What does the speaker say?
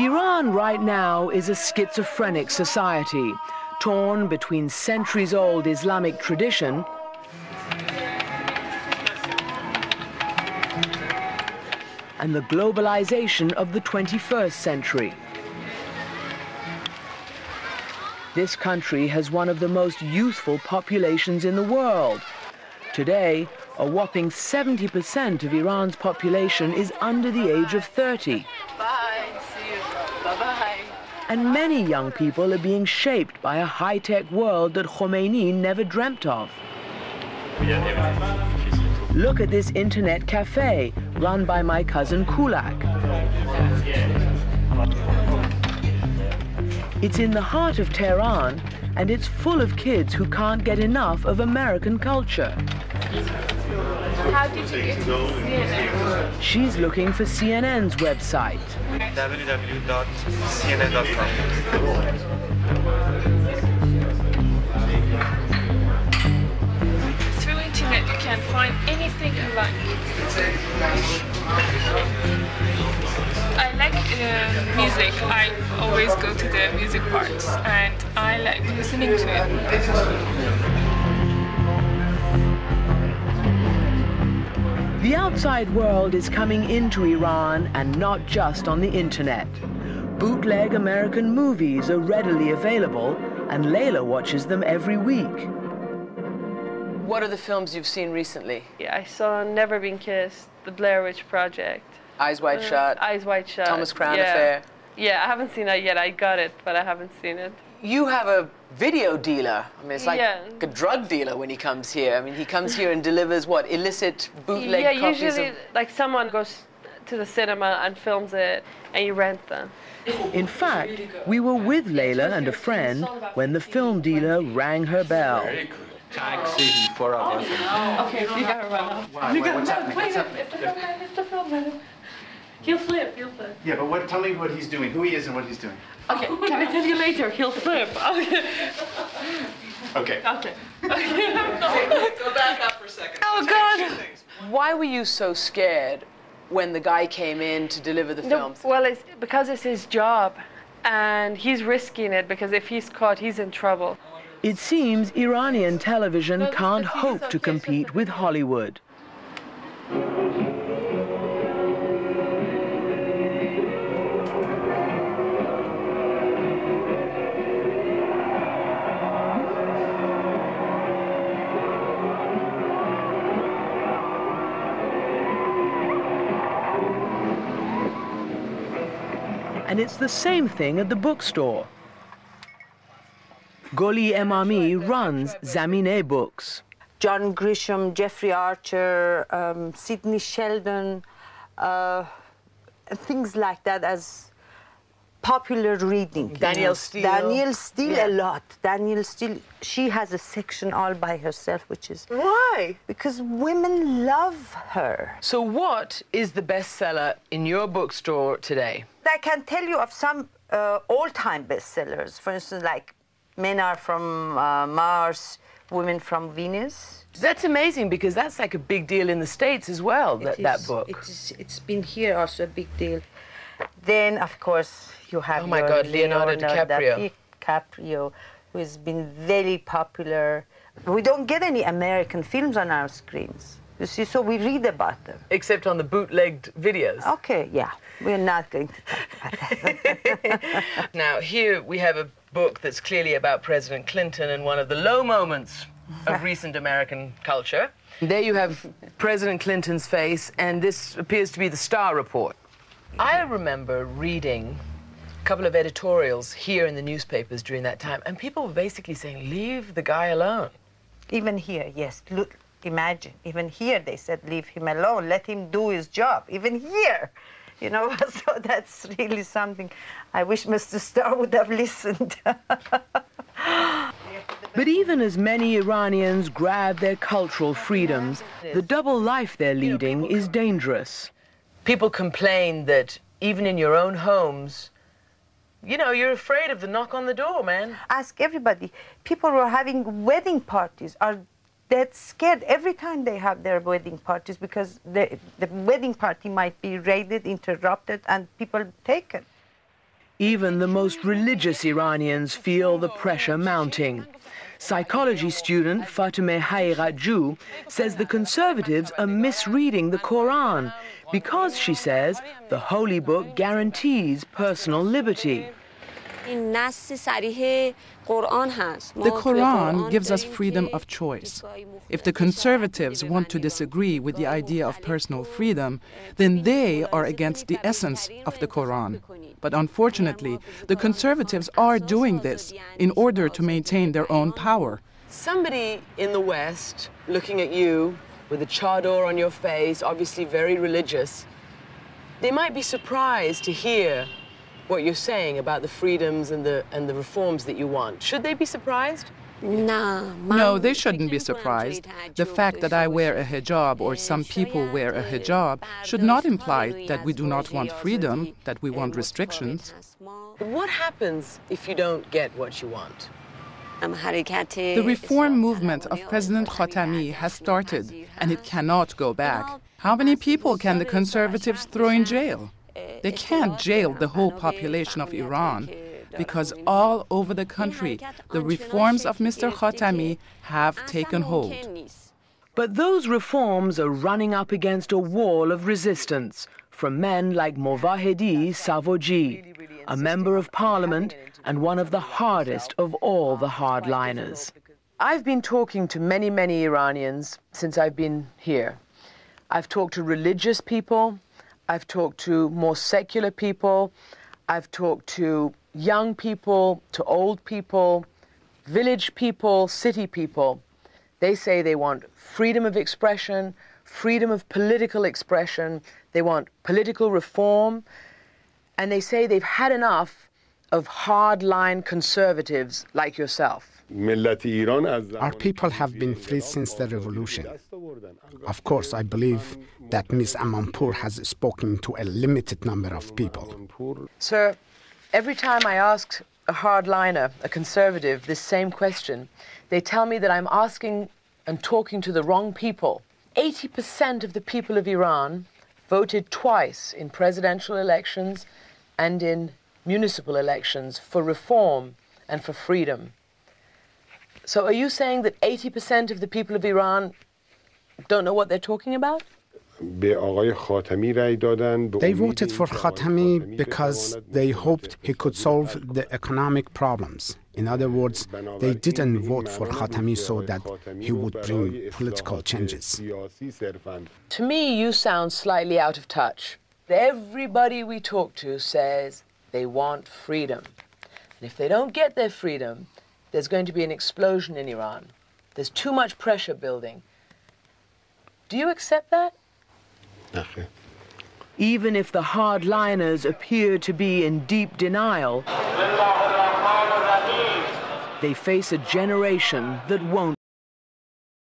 Iran right now is a schizophrenic society, torn between centuries-old Islamic tradition and the globalization of the 21st century. This country has one of the most youthful populations in the world. Today, a whopping 70% of Iran's population is under the age of 30. Bye. See you. Bye-bye. And many young people are being shaped by a high-tech world that Khomeini never dreamt of. Look at this internet cafe run by my cousin Kulak. It's in the heart of Tehran, and it's full of kids who can't get enough of American culture. How did you get to CNN? She's looking for CNN's website. www.cnn.com. Through internet you can find anything you like. I like music. I always go to the music parts and I like listening to it. The outside world is coming into Iran, and not just on the internet. Bootleg American movies are readily available, and Layla watches them every week. What are the films you've seen recently? Yeah, I saw Never Been Kissed, The Blair Witch Project. Eyes Wide Shut. Eyes Wide Shut. Thomas Crown yeah. Affair. Yeah, I haven't seen that yet. I got it, but I haven't seen it. You have a video dealer. I mean, it's like Yeah. a drug dealer when he comes here. I mean, he comes here and delivers what? Illicit bootleg yeah, copies usually of... like someone goes to the cinema and films it, and you rent them. In fact, we were with Layla and a friend when the film dealer rang her bell. Taxi, 4 of us. Okay, you gotta run off. What's happening? It's the film, man. He'll flip. Yeah, but tell me what he's doing, who he is and what he's doing. Okay, can I tell you later? He'll flip. Okay. Okay. Okay. Go back up for a second. Oh, God. Why were you so scared when the guy came in to deliver the films? Well, it's because it's his job, and he's risking it because if he's caught, he's in trouble. It seems Iranian television can't hope to compete with Hollywood. And it's the same thing at the bookstore. Goli Emami runs Zamine Books. John Grisham, Jeffrey Archer, Sidney Sheldon, things like that as popular reading. Danielle Steele. Danielle Steele, Yeah. a lot. Danielle Steele, she has a section all by herself, which is... Why? Because women love her. So what is the bestseller in your bookstore today? I can tell you of some all-time bestsellers. For instance, like Men Are From Mars, Women From Venus. That's amazing because that's like a big deal in the States as well, that book. It's been here also a big deal. Then, of course, you have Oh my God, Leonardo DiCaprio. DiCaprio, who has been very popular. We don't get any American films on our screens, you see, so we read about them. Except on the bootlegged videos. Okay, yeah, we're not going to talk about that. Now, here we have a book that's clearly about President Clinton and one of the low moments of recent American culture. There you have President Clinton's face, and this appears to be the Starr Report. I remember reading a couple of editorials here in the newspapers during that time, and people were basically saying, leave the guy alone. Even here, yes, look, imagine, even here they said, leave him alone, let him do his job, even here. You know, so that's really something. I wish Mr. Starr would have listened. But even as many Iranians grab their cultural freedoms, the double life they're leading is dangerous. People complain that even in your own homes, you know, you're afraid of the knock on the door, man. Ask everybody. People who are having wedding parties are dead scared every time they have their wedding parties because the wedding party might be raided, interrupted, and people taken. Even the most religious Iranians feel the pressure mounting. Psychology student Fatemeh Hayraju says the conservatives are misreading the Quran because, she says, the holy book guarantees personal liberty. The Quran gives us freedom of choice. If the conservatives want to disagree with the idea of personal freedom, then they are against the essence of the Quran. But unfortunately, the conservatives are doing this in order to maintain their own power. Somebody in the West looking at you with a chador on your face, obviously very religious, they might be surprised to hear what you're saying about the freedoms and the reforms that you want. Should they be surprised? No, they shouldn't be surprised. The fact that I wear a hijab or some people wear a hijab should not imply that we do not want freedom, that we want restrictions. What happens if you don't get what you want? The reform movement of President Khatami has started, and it cannot go back. How many people can the conservatives throw in jail? They can't jail the whole population of Iran, because all over the country, the reforms of Mr. Khatami have taken hold. But those reforms are running up against a wall of resistance from men like Movahedi Savoji, a member of parliament and one of the hardest of all the hardliners. I've been talking to many, many Iranians since I've been here. I've talked to religious people, I've talked to more secular people, I've talked to young people, to old people, village people, city people. They say they want freedom of expression, freedom of political expression, they want political reform, and they say they've had enough of hardline conservatives like yourself. Our people have been free since the revolution. Of course, I believe that Ms. Amanpour has spoken to a limited number of people. Sir, every time I ask a hardliner, a conservative, this same question, they tell me that I'm asking and talking to the wrong people. 80% of the people of Iran voted twice in presidential elections and in municipal elections for reform and for freedom. So are you saying that 80% of the people of Iran don't know what they're talking about? They voted for Khatami because they hoped he could solve the economic problems. In other words, they didn't vote for Khatami so that he would bring political changes. To me, you sound slightly out of touch. Everybody we talk to says they want freedom. And if they don't get their freedom, there's going to be an explosion in Iran. There's too much pressure building. Do you accept that? Even if the hardliners appear to be in deep denial, they face a generation that won't